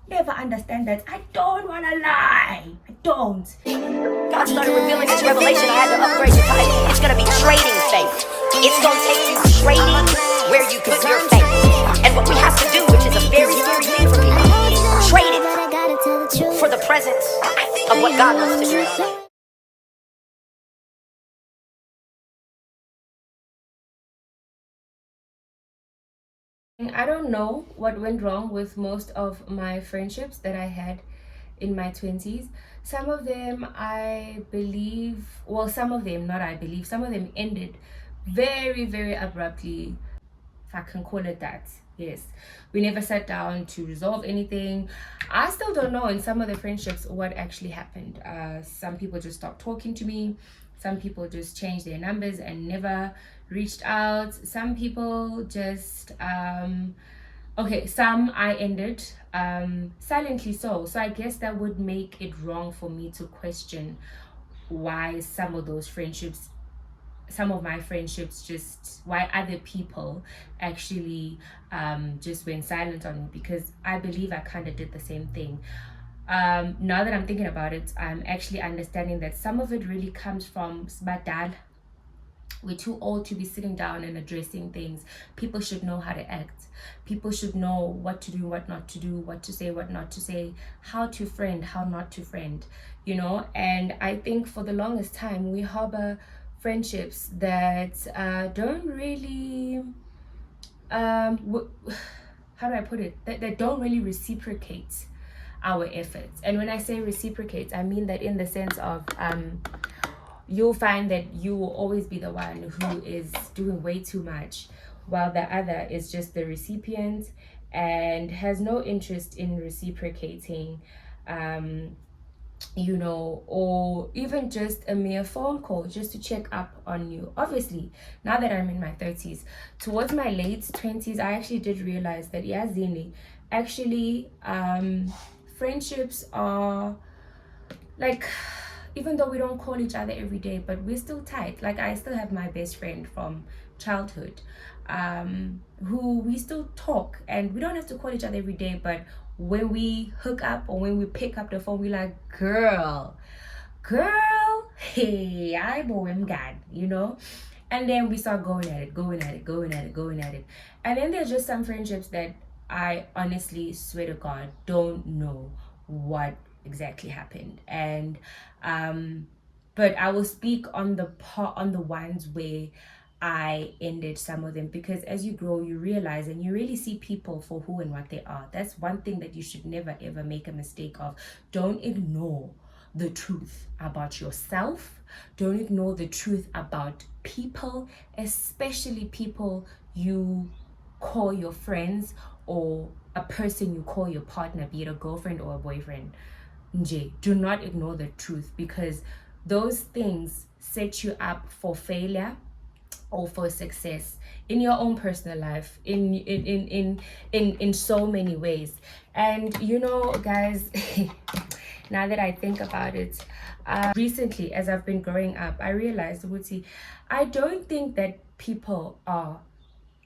never understand that. I don't want to lie. I don't. God started revealing this revelation. I had to upgrade the title. It's going to be trading faith. It's going to take you trading where you put your faith. And what we have to do, which is a very scary thing for people, is trade it for the presence of what God wants to do. I don't know what went wrong with most of my friendships that I had in my 20s. Some of them I believe, well, some of them, not I believe, some of them ended very, very abruptly, if I can call it that. Yes, we never sat down to resolve anything. I still don't know in some of the friendships what actually happened. Some people just stopped talking to me. Some people just changed their numbers and never reached out. Some people just okay, some I ended silently, so I guess that would make it wrong for me to question why some of my friendships, just why other people actually just went silent on me, because I believe I kind of did the same thing. Now that I'm thinking about it, I'm actually understanding that some of it really comes from sbadal. We're too old to be sitting down and addressing things. People should know how to act. People should know what to do, what not to do, what to say, what not to say, how to friend, how not to friend, And I think for the longest time, we harbor friendships that don't really, how do I put it? That don't really reciprocate our efforts. And when I say reciprocate, I mean that in the sense of, you'll find that you will always be the one who is doing way too much, while the other is just the recipient and has no interest in reciprocating, or even just a mere phone call just to check up on you. Obviously, now that I'm in my 30s, towards my late 20s, I actually did realize that, Zini, actually, friendships are like, even though we don't call each other every day, but we're still tight. Like, I still have my best friend from childhood, who we still talk, and we don't have to call each other every day, but when we hook up or when we pick up the phone, we're like, girl, hey, I boy, I'm God, and then we start going at it. And then there's just some friendships that I honestly swear to God don't know what exactly happened. And but I will speak on the ones where I ended some of them, because as you grow, you realize and you really see people for who and what they are. That's one thing that you should never ever make a mistake of. Don't ignore the truth about yourself. Don't ignore the truth about people, especially people you call your friends, or a person you call your partner, be it a girlfriend or a boyfriend. Do not ignore the truth, because those things set you up for failure or for success in your own personal life, in so many ways. And guys, now that I think about it, recently, as I've been growing up, I realized, Wuti, I don't think that people are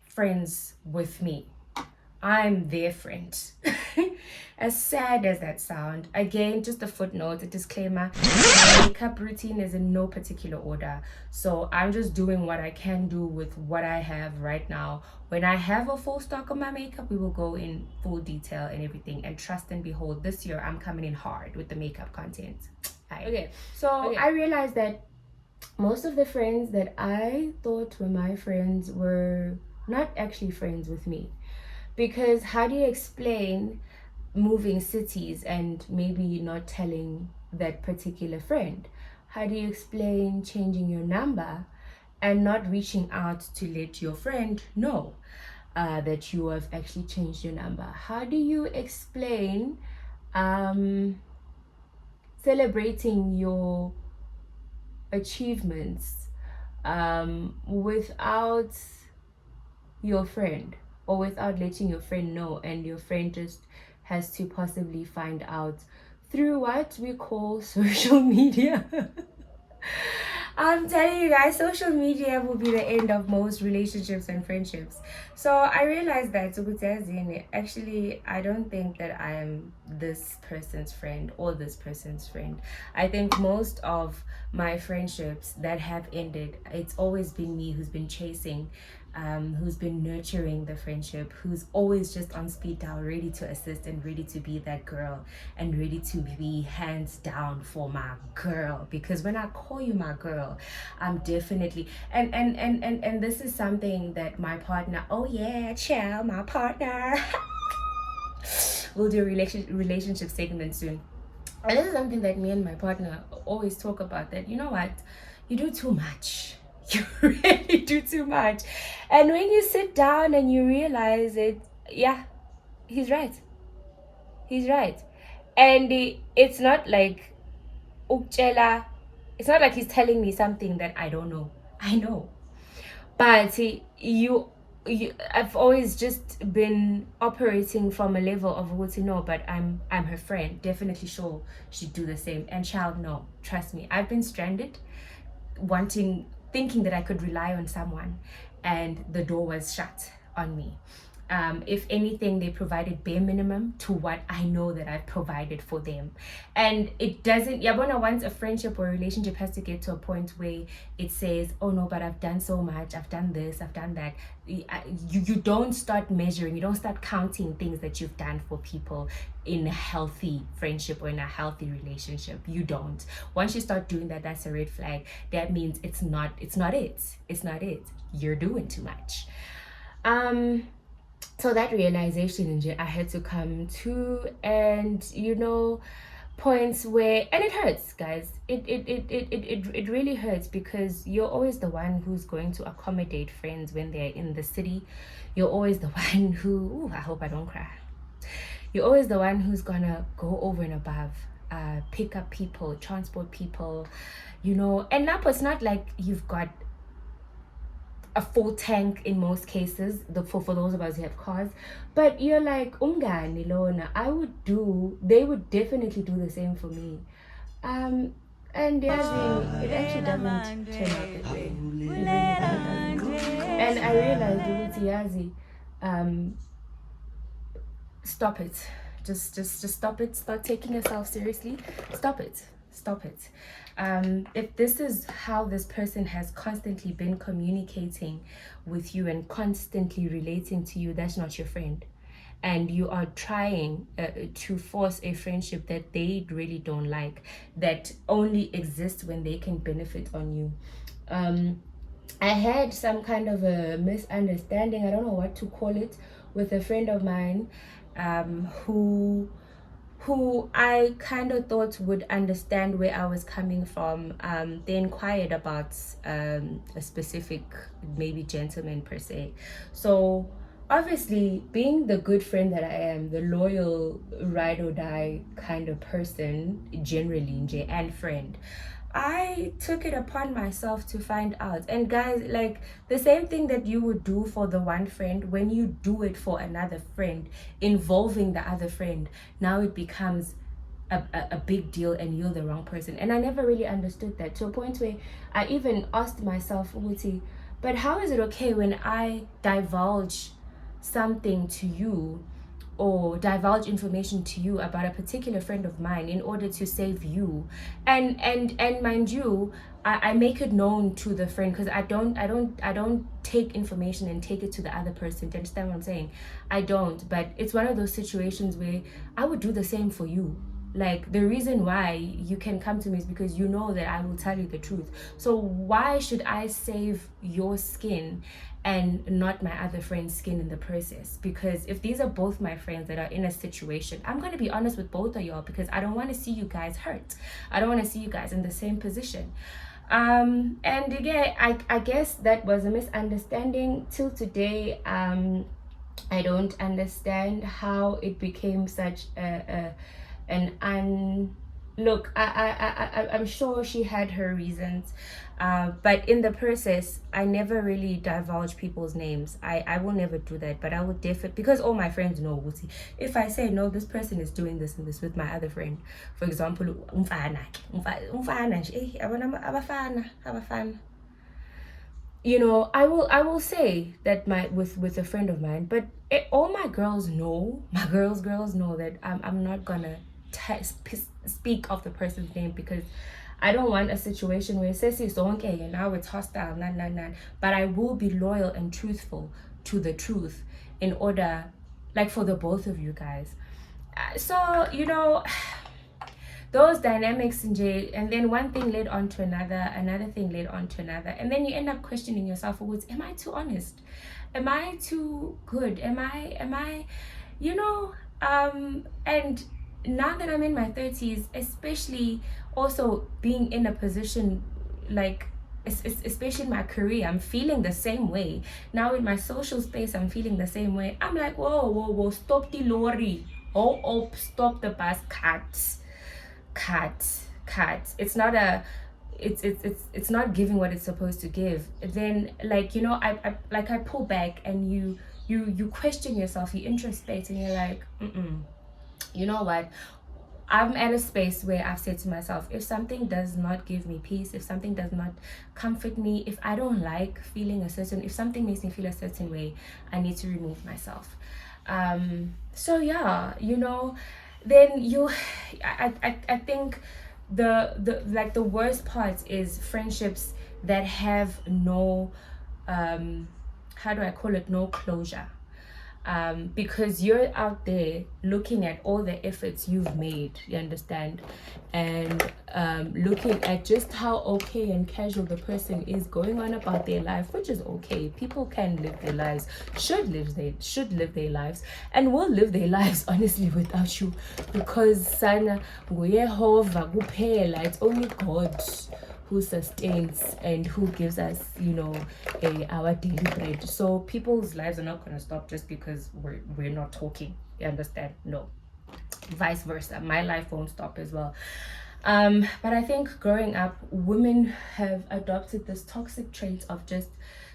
friends with me. I'm their friend. As sad as that sound, again, just a footnote, a disclaimer, my makeup routine is in no particular order, so I'm just doing what I can do with what I have right now. When I have a full stock of my makeup, we will go in full detail and everything, and trust and behold, this year I'm coming in hard with the makeup content. Okay, so I realized that most of the friends that I thought were my friends were not actually friends with me. Because how do you explain moving cities and maybe not telling that particular friend? How do you explain changing your number and not reaching out to let your friend know that you have actually changed your number? How do you explain celebrating your achievements without your friend, or without letting your friend know, and your friend just has to possibly find out through what we call social media? I'm telling you guys, social media will be the end of most relationships and friendships. So I realized that actually I don't think that I am this person's friend or this person's friend. I think most of my friendships that have ended, it's always been me who's been chasing, who's been nurturing the friendship, who's always just on speed dial, ready to assist and ready to be that girl and ready to be hands down for my girl. Because when I call you my girl, I'm definitely and this is something that my partner, oh yeah, chill, my partner. We'll do a relationship segment soon. And this is something that me and my partner always talk about, that you know what, you do too much. You really do too much. And when you sit down and you realize it, yeah, he's right. He's right. And it's not like ukchela, it's not like he's telling me something that I don't know. I know. But you I've always just been operating from a level of what you know, but I'm her friend, definitely sure she'd do the same. And child, no, trust me, I've been stranded, thinking that I could rely on someone, and the door was shut on me. If anything, they provided bare minimum to what I know that I've provided for them. And it doesn't, Yabona, once a friendship or a relationship has to get to a point where it says, oh no, but I've done so much, I've done this, I've done that. You don't start measuring, you don't start counting things that you've done for people in a healthy friendship or in a healthy relationship. You don't. Once you start doing that, that's a red flag. That means it's not it. You're doing too much. So that realization I had to come to, and points where, and it hurts, guys, it really hurts, because you're always the one who's going to accommodate friends when they're in the city. You're always the one who, ooh, I hope I don't cry, you're always the one who's gonna go over and above, pick up people, transport people, and now it's not like you've got a full tank in most cases, for those of us who have cars, but you're like, umngani lona, they would definitely do the same for me. And it actually doesn't turn out that way. It really doesn't. And I realized, yazi, stop it. Just stop it. Start taking yourself seriously. Stop it. If this is how this person has constantly been communicating with you and constantly relating to you, that's not your friend. And you are trying to force a friendship that they really don't like, that only exists when they can benefit on you. I had some kind of a misunderstanding, I don't know what to call it, with a friend of mine, who I kind of thought would understand where I was coming from. They inquired about a specific, maybe gentleman per se. So obviously, being the good friend that I am, the loyal, ride or die kind of person, generally, and friend, I took it upon myself to find out. And guys, like, the same thing that you would do for the one friend, when you do it for another friend, involving the other friend, now it becomes a big deal, and you're the wrong person. And I never really understood that, to a point where I even asked myself, Uti, but how is it okay when I divulge something to you, or divulge information to you about a particular friend of mine in order to save you, and mind you, I make it known to the friend, because I don't take information and take it to the other person. Do you understand what I'm saying? I don't. But it's one of those situations where I would do the same for you. Like, the reason why you can come to me is because you know that I will tell you the truth. So why should I save your skin and not my other friend's skin in the process? Because if these are both my friends that are in a situation, I'm going to be honest with both of y'all, because I don't want to see you guys hurt. I don't want to see you guys in the same position. And again, I guess that was a misunderstanding. Till today, I don't understand how it became such an look, I'm sure she had her reasons, but in the process, I never really divulge people's names. I will never do that, but I would definitely, because all my friends know, if I say no, this person is doing this and this with my other friend, for example, umfana nje, abafana, I will say that with a friend of mine, but all my girls know, my girls know that I'm not gonna speak of the person's name, because I don't want a situation where it says it's okay and now it's hostile, nah. But I will be loyal and truthful to the truth, in order, like, for the both of you guys. So those dynamics in jail, and then one thing led on to another thing led on to another, and then you end up questioning yourself, am I too honest, am I too good, am I and now that I'm in my 30s, especially also being in a position, like, especially in my career, I'm feeling the same way now. In my social space, I'm feeling the same way. I'm like, whoa, stop the lorry, stop the bus, cut. It's not a, it's not giving what it's supposed to give. Then, like, I pull back, and you question yourself, you introspect, and you're like, you know what, I'm at a space where I've said to myself, if something does not give me peace, if something does not comfort me, if I don't like feeling if something makes me feel a certain way, I need to remove myself. So yeah, then I think the worst part is friendships that have no, how do I call it, no closure. Because you're out there looking at all the efforts you've made, you understand, and looking at just how okay and casual the person is going on about their life, which is okay. People can live their lives, should live their lives, and will live their lives honestly without you, because sana nguyehova kuphela, it's only God who sustains and who gives us, our daily bread. So people's lives are not going to stop just because we're not talking. You understand? No. Vice versa. My life won't stop as well. But I think growing up, women have adopted this toxic trait of just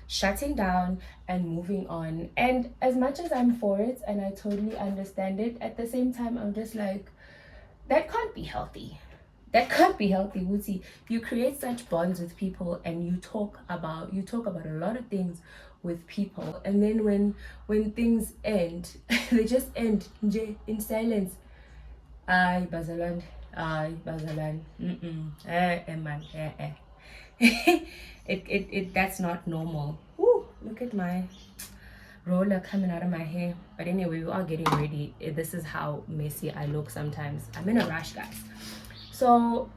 shutting down and moving on. And as much as I'm for it and I totally understand it, at the same time, I'm just like, that can't be healthy. That can't be healthy, Wuti. You create such bonds with people, and you talk about a lot of things with people, and then when things end, they just end in silence. Ay, Bazalan. Man, it that's not normal. Woo, look at my roller coming out of my hair. But anyway, we are getting ready. This is how messy I look sometimes. I'm in a rush, guys. So,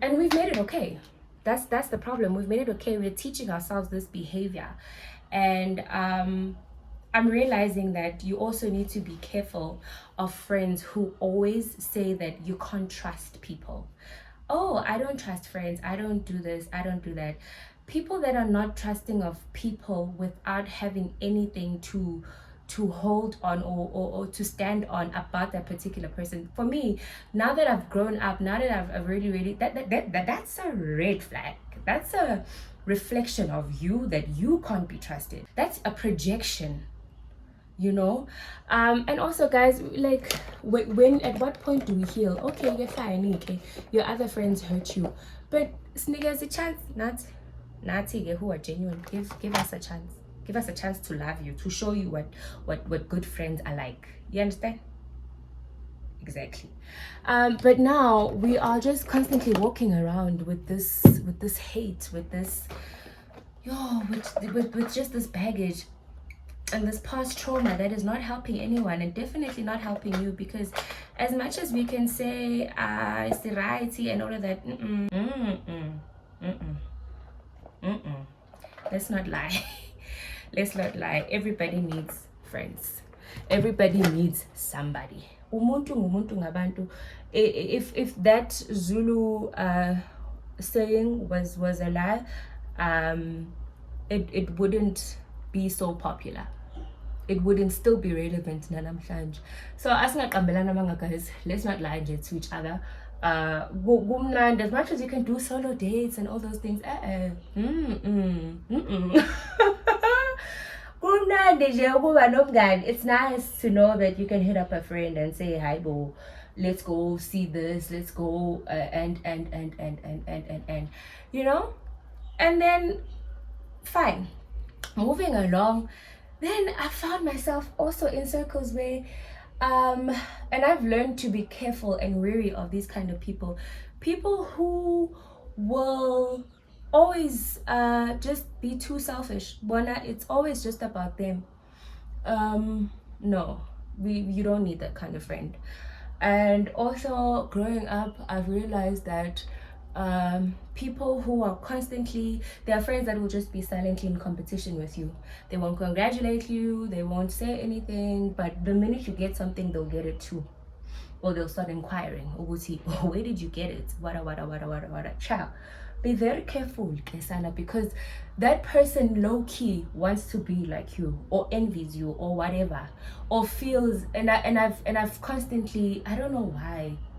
and we've made it okay. That's the problem. We've made it okay. We're teaching ourselves this behavior, and I'm realizing that you also need to be careful of friends who always say that you can't trust people. Oh, I don't trust friends. I don't do this. I don't do that. People that are not trusting of people without having anything to hold on, or to stand on about that particular person. For me, now that I've grown up, now that I've really that's a red flag. That's a reflection of you, that you can't be trusted. That's a projection, and also, guys, like, when at what point do we heal? Okay, you're fine, okay, your other friends hurt you, but sneakers a chance, not who are genuine. Give us a chance. Give us a chance to love you, to show you what good friends are like. You understand? Exactly. But now we are just constantly walking around with this hate, with this with just this baggage and this past trauma that is not helping anyone, and definitely not helping you, because as much as we can say it's the right and all of that, let's not lie. Let's not lie. Everybody needs friends. Everybody needs somebody. Umuntu ngumuntu ngabantu. If that Zulu saying was a lie, it wouldn't be so popular. it wouldn't still be relevant nanamhlanje. So asingaqambelana manga guys, let's not lie to each other. As much as you can do solo dates and all those things, it's nice to know that you can hit up a friend and say, hi bo, let's go see this, let's go and you know. And then fine, moving along, then I found myself also in circles where and I've learned to be careful and wary of these kind of people who will always just be too selfish. Bona, it's always just about them. No, you don't need that kind of friend. And also growing up, I've realized that people who are constantly, there are friends that will just be silently in competition with you. They won't congratulate you, they won't say anything, but the minute you get something, they'll get it too. Or they'll start inquiring, oh, where did you get it? Wada. Child, be very careful, Kesana, because that person low-key wants to be like you, or envies you, or whatever, or feels, and I've constantly, I don't know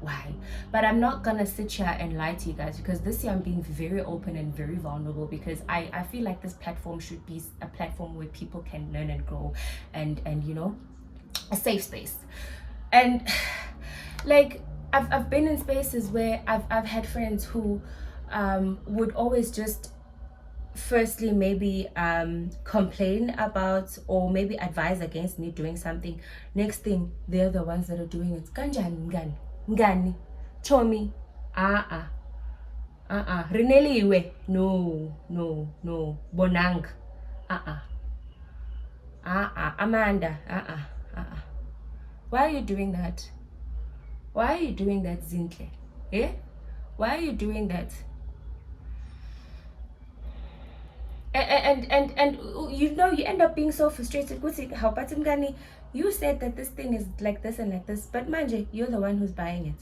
why, but I'm not gonna sit here and lie to you guys, because this year I'm being very open and very vulnerable, because I feel like this platform should be a platform where people can learn and grow, and you know, a safe space. And like I've been in spaces where I've had friends who would always just firstly maybe complain about or maybe advise against me doing something. Next thing, they're the ones that are doing it. Kanjani ngani chomi rineliwe no bonang Amanda why are you doing that? Why are you doing that, Zintle? Eh? Why are you doing that? And you know, you end up being so frustrated. You said that this thing is like this and like this, but manje, you're the one who's buying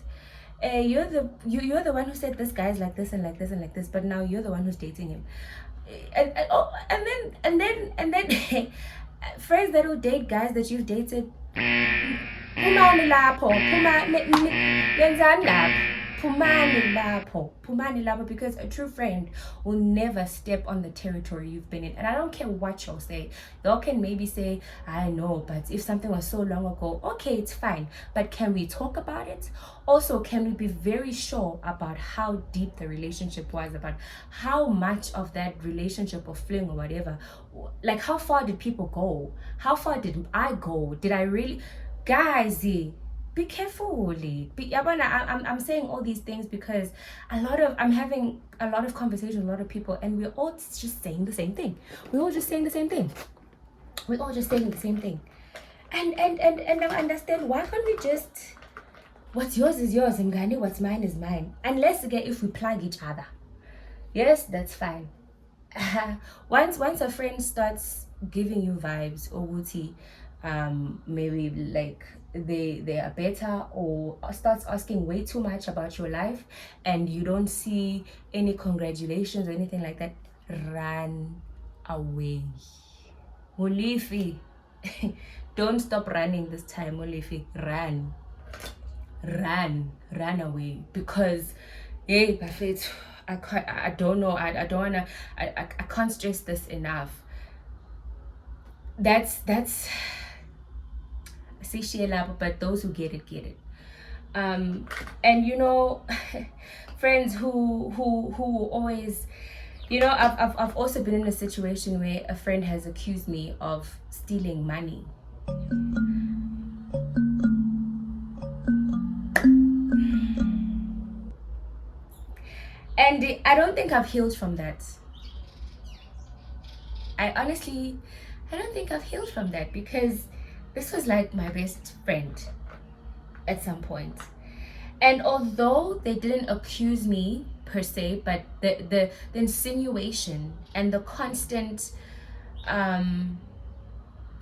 it. You're the one who said this guy's like this and like this and like this, but now you're the one who's dating him. And then friends that will date guys that you've dated. Phumani lapho, phumani lapho, because a true friend will never step on the territory you've been in. And I don't care what y'all say. Y'all can maybe say, I know, but if something was so long ago, okay, it's fine, but can we talk about it? Also, can we be very sure about how deep the relationship was, about how much of that relationship or fling or whatever, like how far did people go? How far did I go? Did I really? Guys, be careful. I'm saying all these things because I'm having a lot of conversations with a lot of people, and we're all just saying the same thing. We're all just saying the same thing. And I understand, why can't we just, what's yours is yours, and Ngani, what's mine is mine. Unless again, if we plug each other. Yes, that's fine. Once a friend starts giving you vibes, or wuti, maybe like they are better, or starts asking way too much about your life, and you don't see any congratulations or anything like that, run away. Olifi, don't stop running this time. Olifi, run away, because hey, Buffett, I don't know, I don't wanna, I can't stress this enough. That's but those who get it. And you know, friends who always, you know, I've also been in a situation where a friend has accused me of stealing money. And I don't think I've healed from that. I don't think I've healed from that, because this was like my best friend at some point. And although they didn't accuse me per se, but the insinuation and the constant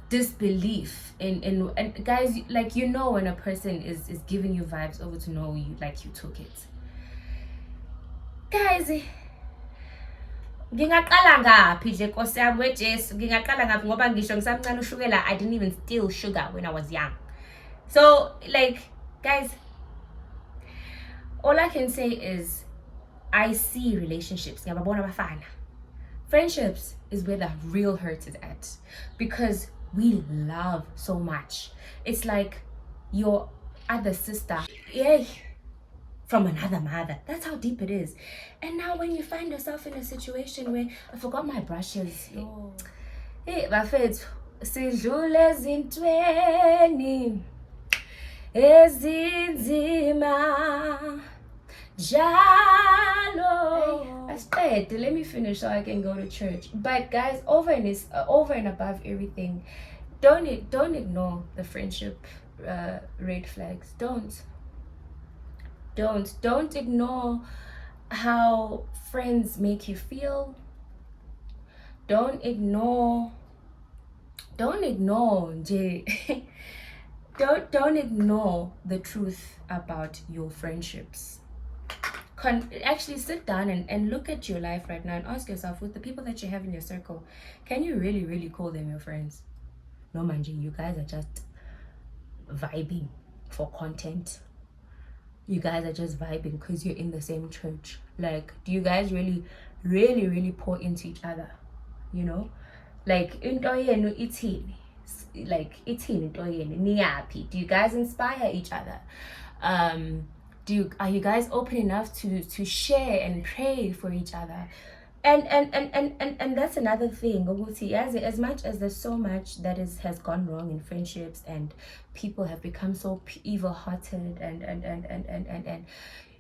disbelief in and guys, like, you know, when a person is giving you vibes over to know you, like you took it. Guys, ngingaqala ngaphi nje Nkosi yami wejesu, ngingaqala ngaphi ngoba ngisho ngisamncane ushukela I didn't even steal sugar when I was young. So like guys, all I can say is I see relationships ngiyababona abafana. Friendships is where the real hurt is at, because we love so much. It's like your other sister, yay, from another mother. That's how deep it is. And now when you find yourself in a situation where I forgot my brushes, hey bafethu sidlule ezintweni ezinzima jalo. Let me finish so I can go to church. But guys, over and above everything, don't ignore the friendship red flags. Don't ignore how friends make you feel. Don't ignore Jay. don't ignore the truth about your friendships. Actually sit down and look at your life right now and ask yourself, with the people that you have in your circle, can you really call them your friends? No, Manji, you guys are just vibing for content. You guys are just vibing because you're in the same church. Like, do you guys really pour into each other? You know, like into yenu ithini, like ithini into yenu niyapi? Do you guys inspire each other? Are you guys open enough to share and pray for each other? And that's another thing. As much as there's so much that has gone wrong in friendships, and people have become so evil-hearted, and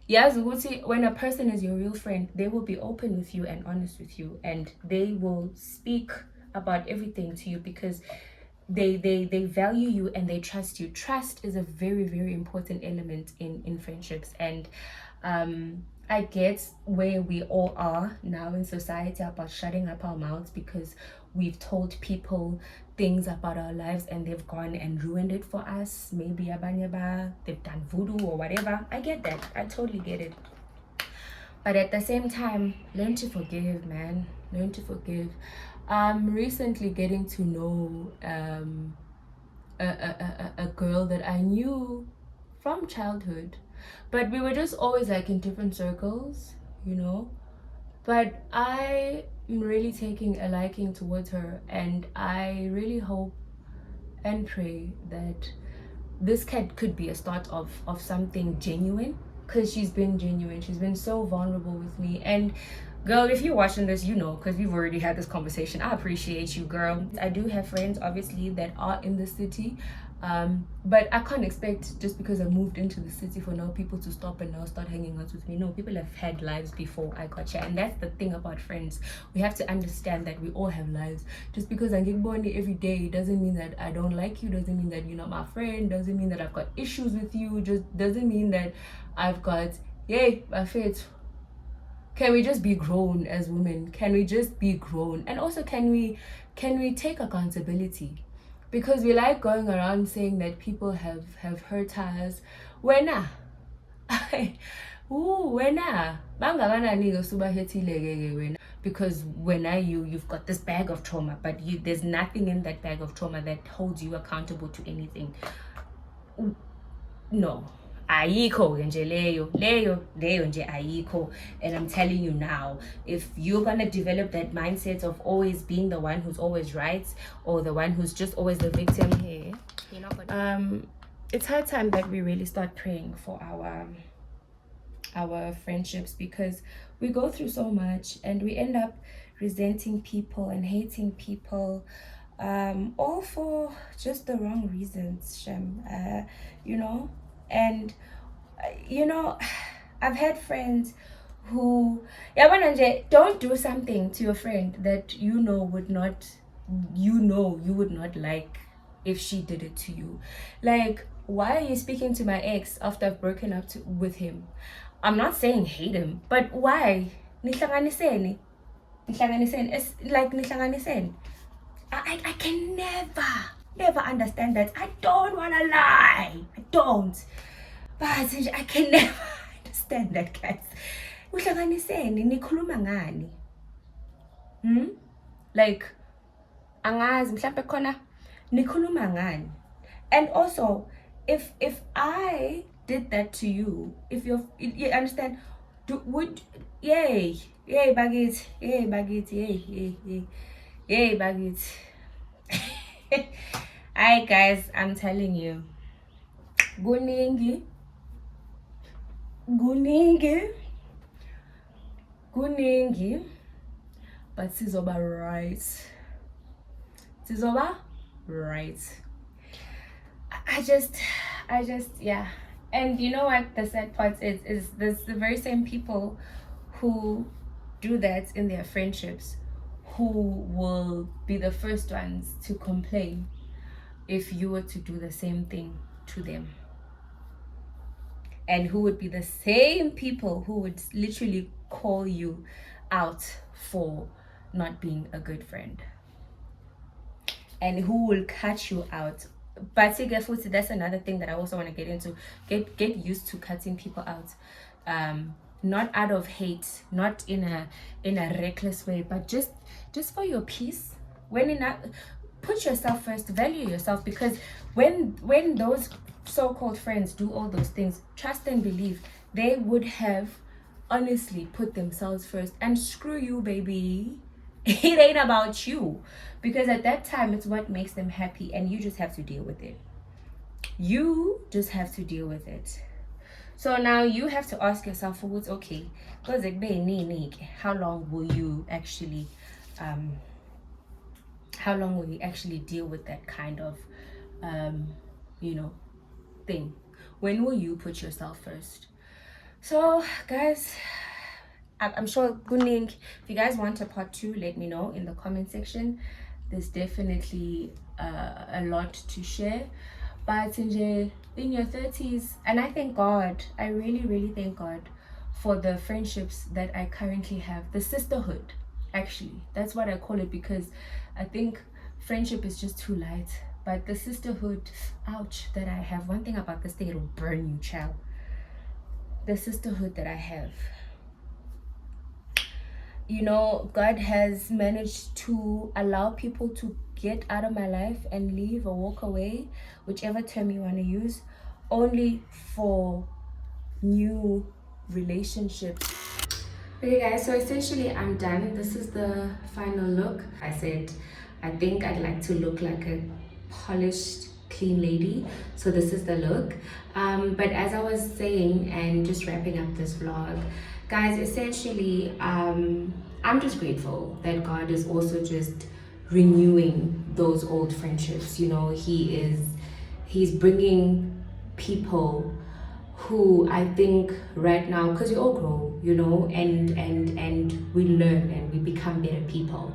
yes, when a person is your real friend, they will be open with you and honest with you, and they will speak about everything to you because they value you and they trust you. Trust is a very important element in friendships. And I get where we all are now in society about shutting up our mouths because we've told people things about our lives and they've gone and ruined it for us. Maybe abanyaba, they've done voodoo or whatever. I get that. I totally get it. But at the same time, learn to forgive, man. Learn to forgive. I'm recently getting to know a girl that I knew from childhood, but we were just always like in different circles, you know. But I am really taking a liking towards her, and I really hope and pray that this could be a start of something genuine, because she's been genuine. She's been so vulnerable with me. And girl, if you're watching this, you know, because we've already had this conversation. I appreciate you, girl. I do have friends, obviously, that are in the city. But I can't expect, just because I moved into the city, for now people to stop and now start hanging out with me. No, people have had lives before I got here. And that's the thing about friends. We have to understand that we all have lives. Just because I get born every day doesn't mean that I don't like you, doesn't mean that you're not my friend, doesn't mean that I've got issues with you, just doesn't mean that I've got, yay, my faith. Can we just be grown as women? Can we just be grown? And also, can we take accountability? Because we like going around saying that people have hurt us. Wena. Wena. Because when you've got this bag of trauma, but there's nothing in that bag of trauma that holds you accountable to anything. No. Ayiko nje leyo nje ayiko. And I'm telling you now, if you're gonna develop that mindset of always being the one who's always right, or the one who's just always the victim here, it's high time that we really start praying for our friendships, because we go through so much and we end up resenting people and hating people, all for just the wrong reasons, Shem. You know. And you know, I've had friends who, don't do something to your friend that you would not like if she did it to you. Like, why are you speaking to my ex after I've broken up with him? I'm not saying hate him, but why? Nihlanganiseni. It's like nihlanganiseni. I can never understand that. I don't want to lie. I don't. But I can never understand that, guys. Uhlanganiseni, nikhuluma ngani? Like, angazi mhlambe khona nikhuluma ngani. And also, if I did that to you, if you understand, would yay bagit, yay bagit, yay bagit. Hi guys, I'm telling you, kuningi, but sizoba right. I just, yeah. And you know what the sad part is this the very same people who do that in their friendships who will be the first ones to complain if you were to do the same thing to them. And who would be the same people who would literally call you out for not being a good friend. And who will cut you out. But that's another thing that I also want to get into. Get used to cutting people out. Not out of hate, not in a reckless way, but just for your peace. Put yourself first, value yourself, because when those so-called friends do all those things, trust and believe they would have honestly put themselves first. And screw you, baby. It ain't about you, because at that time it's what makes them happy, and you just have to deal with it. So now you have to ask yourself, what's okay, because how long will you actually deal with that kind of thing? When will you put yourself first? So guys, I'm sure Guning, if you guys want a part 2, let me know in the comment section. There's definitely a lot to share. But in your 30s, and I thank God, I really thank God for the friendships that I currently have. The sisterhood, actually, that's what I call it, because I think friendship is just too light. But the sisterhood, ouch, that I have. One thing about this thing, it'll burn you, child. The sisterhood that I have. God has managed to allow people to get out of my life and leave or walk away, whichever term you want to use, only for new relationships. Okay guys, so essentially I'm done. This is the final look. I said I think I'd like to look like a polished, clean lady, so this is the look. But as I was saying, and just wrapping up this vlog, guys, essentially I'm just grateful that God is also just renewing those old friendships. He's bringing people who I think right now, because we all grow, and we learn and we become better people.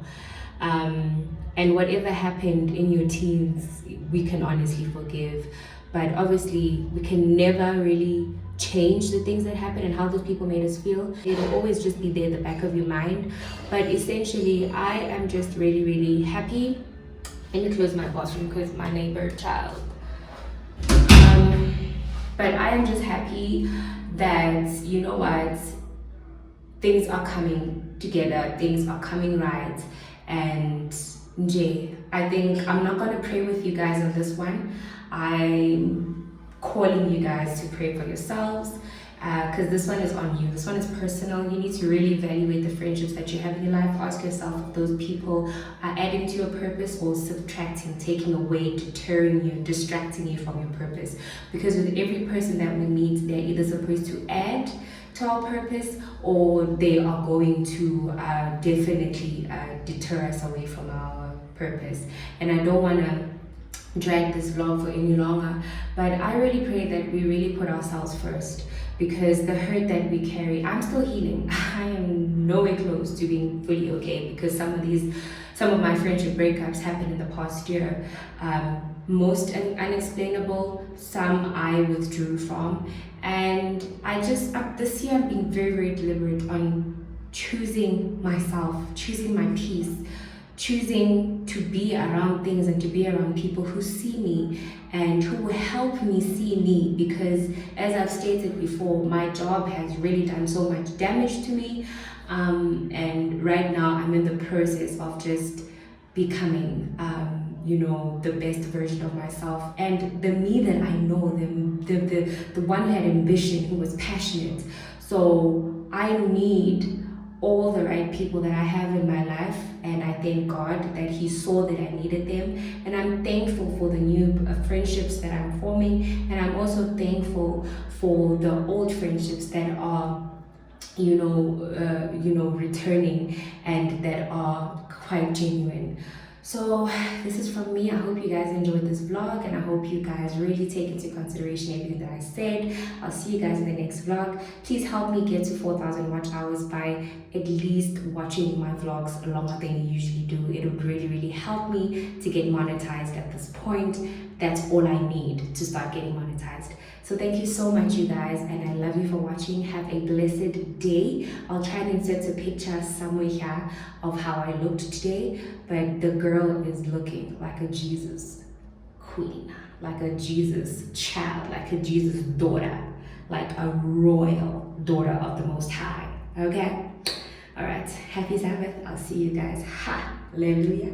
And whatever happened in your teens, we can honestly forgive. But obviously, we can never really change the things that happen and how those people made us feel. It'll always just be there in the back of your mind. But essentially, I am just really happy. Let me close my bathroom because my neighbor child. But I am just happy that, things are coming together, things are coming right. And I think I'm not going to pray with you guys on this one. I'm calling you guys to pray for yourselves, because this one is on you. This one is personal. You need to really evaluate the friendships that you have in your life. Ask yourself if those people are adding to your purpose or subtracting, taking away, deterring you, distracting you from your purpose. Because with every person that we meet, they're either supposed to add to our purpose, or they are going to definitely deter us away from our purpose. And I don't want to drag this vlog for any longer, but I really pray that we really put ourselves first, because the hurt that we carry, I'm still healing. I am nowhere close to being fully okay, because some of my friendship breakups happened in the past year. Most unexplainable, some I withdrew from, and I just this year I'm being very deliberate on choosing myself, choosing my peace, choosing to be around things and to be around people who see me and who will help me see me, because as I've stated before, my job has really done so much damage to me, and right now I'm in the process of just becoming the best version of myself, and the me that I know, the one who had ambition, who was passionate. So I need all the right people that I have in my life, and I thank God that He saw that I needed them, and I'm thankful for the new friendships that I'm forming, and I'm also thankful for the old friendships that are returning and that are quite genuine. So this is from me. I hope you guys enjoyed this vlog, and I hope you guys really take into consideration everything that I said. I'll see you guys in the next vlog. Please help me get to 4,000 watch hours by at least watching my vlogs longer than you usually do. It would really help me to get monetized at this point. That's all I need to start getting monetized. So thank you so much, you guys, and I love you for watching. Have a blessed day. I'll try and insert a picture somewhere here of how I looked today, but the girl is looking like a Jesus queen, like a Jesus child, like a Jesus daughter, like a royal daughter of the Most High. Okay? All right. Happy Sabbath. I'll see you guys. Hallelujah.